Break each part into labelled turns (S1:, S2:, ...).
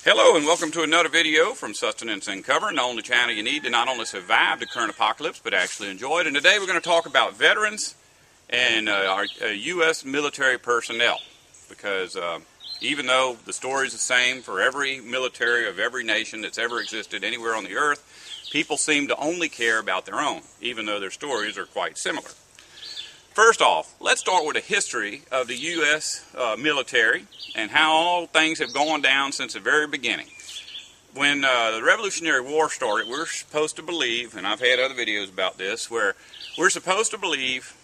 S1: Hello and welcome to another video from Sustenance and Cover, the only channel you need to not only survive the current apocalypse but actually enjoy it. And today we're going to talk about veterans and our U.S. military personnel, because even though the story is the same for every military of every nation that's ever existed anywhere on the earth, people seem to only care about their own, even though their stories are quite similar. First off, let's start with a history of the U.S. Military and how all things have gone down since the very beginning. When the Revolutionary War started, we're supposed to believe, and I've had other videos about this, where we're supposed to believe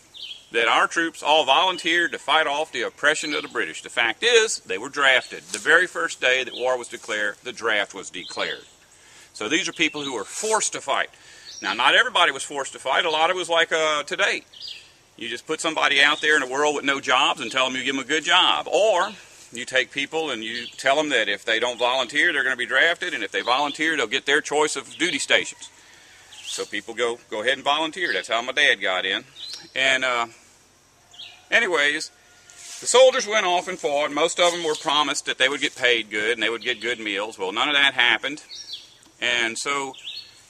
S1: that our troops all volunteered to fight off the oppression of the British. The fact is, they were drafted. The very first day that war was declared, the draft was declared. So these are people who were forced to fight. Now, not everybody was forced to fight. A lot of it was like today. You just put somebody out there in a world with no jobs and tell them you give them a good job. Or you take people and you tell them that if they don't volunteer, they're going to be drafted, and if they volunteer, they'll get their choice of duty stations. So people go ahead and volunteer. That's how my dad got in. And anyways, the soldiers went off and fought. Most of them were promised that they would get paid good and they would get good meals. Well, none of that happened. And so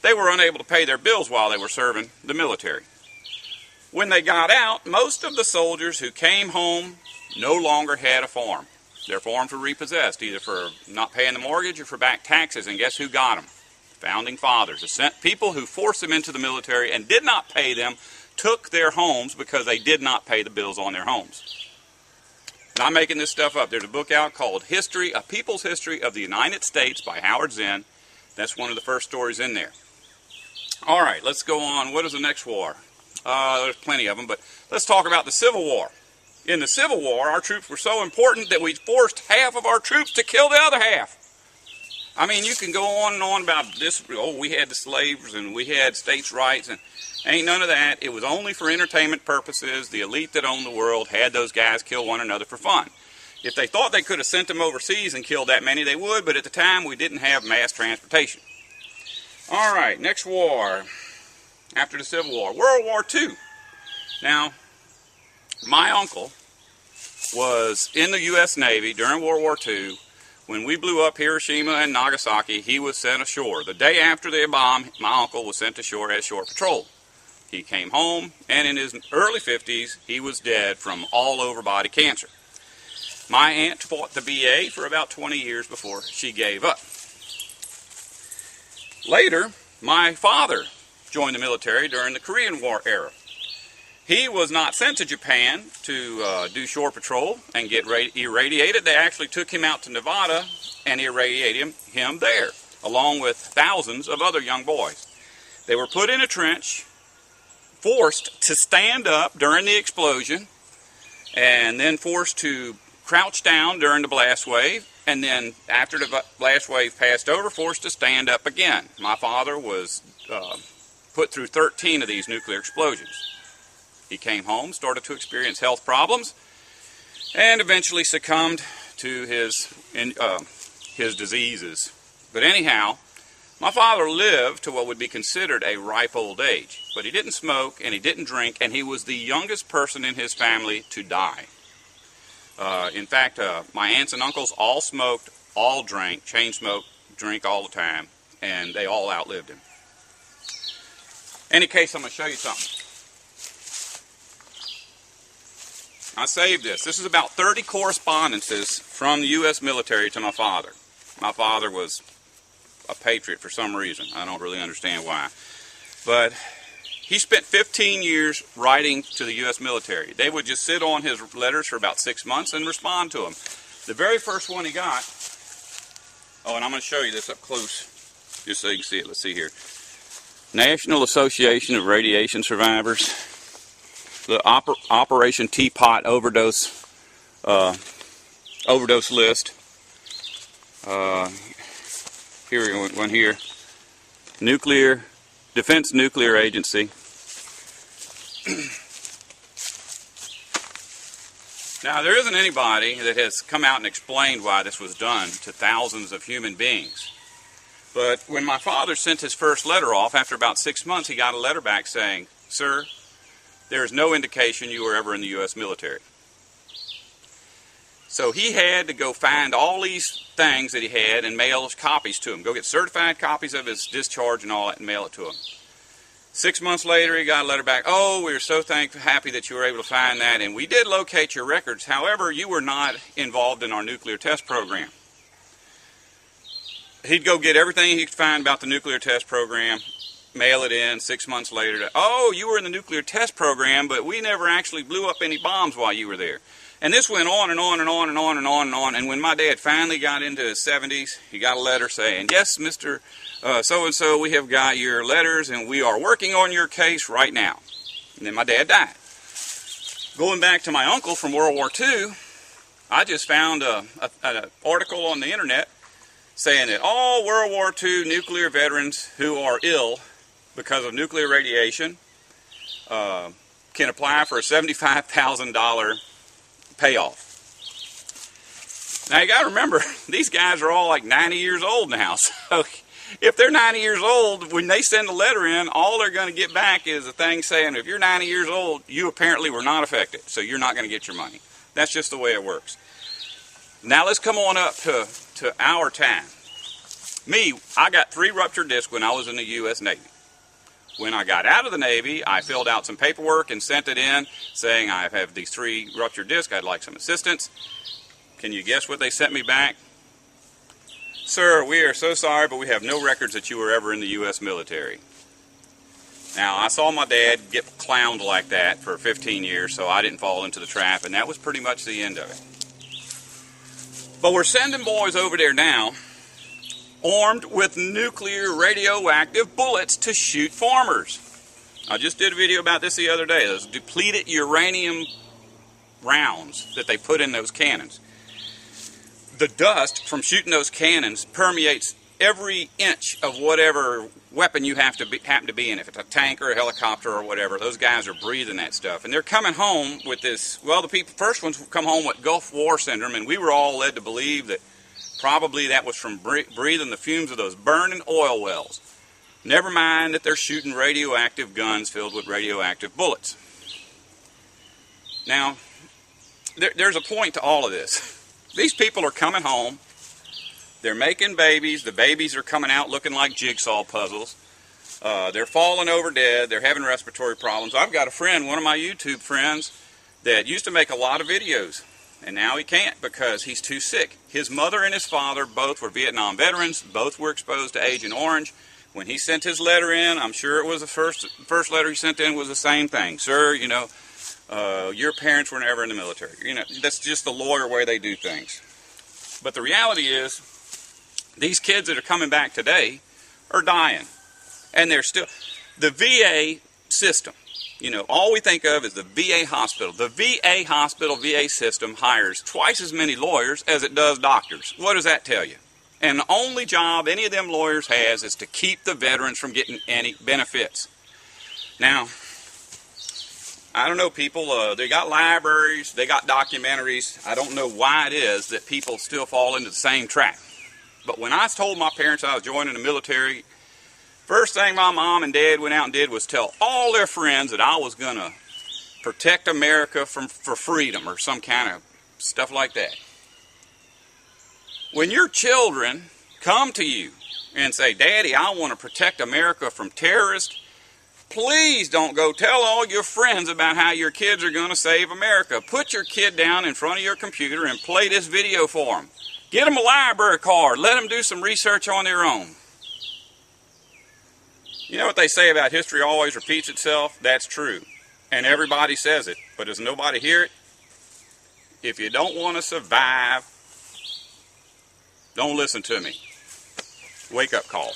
S1: they were unable to pay their bills while they were serving the military. When they got out, most of the soldiers who came home no longer had a farm. Their farms were repossessed, either for not paying the mortgage or for back taxes. And guess who got them? Founding fathers. The people who forced them into the military and did not pay them took their homes because they did not pay the bills on their homes. And I'm making this stuff up. There's a book out called A People's History of the United States by Howard Zinn. That's one of the first stories in there. All right, let's go on. What is the next war? There's plenty of them, but let's talk about the Civil War. In the Civil War, our troops were so important that we forced half of our troops to kill the other half. I mean, you can go on and on about this. Oh, we had the slaves and we had states' rights, and ain't none of that. It was only for entertainment purposes. The elite that owned the world had those guys kill one another for fun. If they thought they could have sent them overseas and killed that many, they would, but at the time we didn't have mass transportation. All right, next war. After the Civil War, World War II. Now, my uncle was in the U.S. Navy during World War II. When we blew up Hiroshima and Nagasaki, he was sent ashore. The day after the bomb, my uncle was sent ashore as shore patrol. He came home, and in his early 50s, he was dead from all-over body cancer. My aunt fought the VA for about 20 years before she gave up. Later, my father joined the military during the Korean War era. He was not sent to Japan to do shore patrol and get irradiated. They actually took him out to Nevada and irradiated him there, along with thousands of other young boys. They were put in a trench, forced to stand up during the explosion, and then forced to crouch down during the blast wave, and then after the blast wave passed over, forced to stand up again. My father was put through 13 of these nuclear explosions. He came home, started to experience health problems, and eventually succumbed to his diseases. But anyhow, my father lived to what would be considered a ripe old age. But he didn't smoke, and he didn't drink, and he was the youngest person in his family to die. In fact, my aunts and uncles all smoked, all drank, chain smoked, drink all the time, and they all outlived him. In any case, I'm going to show you something. I saved this. This is about 30 correspondences from the U.S. military to my father. My father was a patriot for some reason. I don't really understand why. But he spent 15 years writing to the U.S. military. They would just sit on his letters for about 6 months and respond to them. The very first one he got, oh, and I'm going to show you this up close, just so you can see it. Let's see here. National Association of Radiation Survivors, the Operation Teapot overdose list. Here we go, one here. Defense Nuclear Agency. Now, there isn't anybody that has come out and explained why this was done to thousands of human beings. But when my father sent his first letter off, after about 6 months, he got a letter back saying, "Sir, there is no indication you were ever in the U.S. military." So he had to go find all these things that he had and mail copies to him. Go get certified copies of his discharge and all that and mail it to him. 6 months later, he got a letter back. Oh, we were so happy that you were able to find that, and we did locate your records. However, you were not involved in our nuclear test program. He'd go get everything he could find about the nuclear test program, mail it in 6 months later. Oh, you were in the nuclear test program, but we never actually blew up any bombs while you were there. And this went on and on and on and on and on and on. And when my dad finally got into his 70s, he got a letter saying, yes, Mr. So-and-so, we have got your letters and we are working on your case right now. And then my dad died. Going back to my uncle from World War II, I just found an article on the internet saying that all World War II nuclear veterans who are ill because of nuclear radiation can apply for a $75,000 payoff. Now you got to remember, these guys are all like 90 years old now. So if they're 90 years old, when they send a letter in, all they're going to get back is a thing saying, if you're 90 years old, you apparently were not affected, so you're not going to get your money. That's just the way it works. Now let's come on up to our time. Me, I got 3 ruptured discs when I was in the U.S. Navy. When I got out of the Navy, I filled out some paperwork and sent it in saying I have these 3 ruptured discs, I'd like some assistance. Can you guess what they sent me back? Sir, we are so sorry, but we have no records that you were ever in the U.S. military. Now, I saw my dad get clowned like that for 15 years, so I didn't fall into the trap, and that was pretty much the end of it. But we're sending boys over there now armed with nuclear radioactive bullets to shoot farmers. I just did a video about this the other day, those depleted uranium rounds that they put in those cannons. The dust from shooting those cannons permeates every inch of whatever weapon you happen to be in. If it's a tank or a helicopter or whatever, those guys are breathing that stuff. And they're coming home with this, well, the first ones come home with Gulf War syndrome, and we were all led to believe that probably that was from breathing the fumes of those burning oil wells. Never mind that they're shooting radioactive guns filled with radioactive bullets. Now, there's a point to all of this. These people are coming home. They're making babies. The babies are coming out looking like jigsaw puzzles. They're falling over dead. They're having respiratory problems. I've got a friend, one of my YouTube friends, that used to make a lot of videos. And now he can't because he's too sick. His mother and his father both were Vietnam veterans. Both were exposed to Agent Orange. When he sent his letter in, I'm sure it was the first letter he sent in was the same thing. Sir, you know, your parents were never in the military. You know, that's just the lawyer way they do things. But the reality is, these kids that are coming back today are dying. And they're still, the VA system, you know, all we think of is the VA hospital. The VA hospital, VA system hires twice as many lawyers as it does doctors. What does that tell you? And the only job any of them lawyers has is to keep the veterans from getting any benefits. Now, I don't know, people, they got libraries, they got documentaries. I don't know why it is that people still fall into the same trap. But when I told my parents I was joining the military, first thing my mom and dad went out and did was tell all their friends that I was going to protect America for freedom or some kind of stuff like that. When your children come to you and say, Daddy, I want to protect America from terrorists, please don't go tell all your friends about how your kids are going to save America. Put your kid down in front of your computer and play this video for them. Get them a library card. Let them do some research on their own. You know what they say about history always repeats itself? That's true. And everybody says it. But does nobody hear it? If you don't want to survive, don't listen to me. Wake up call.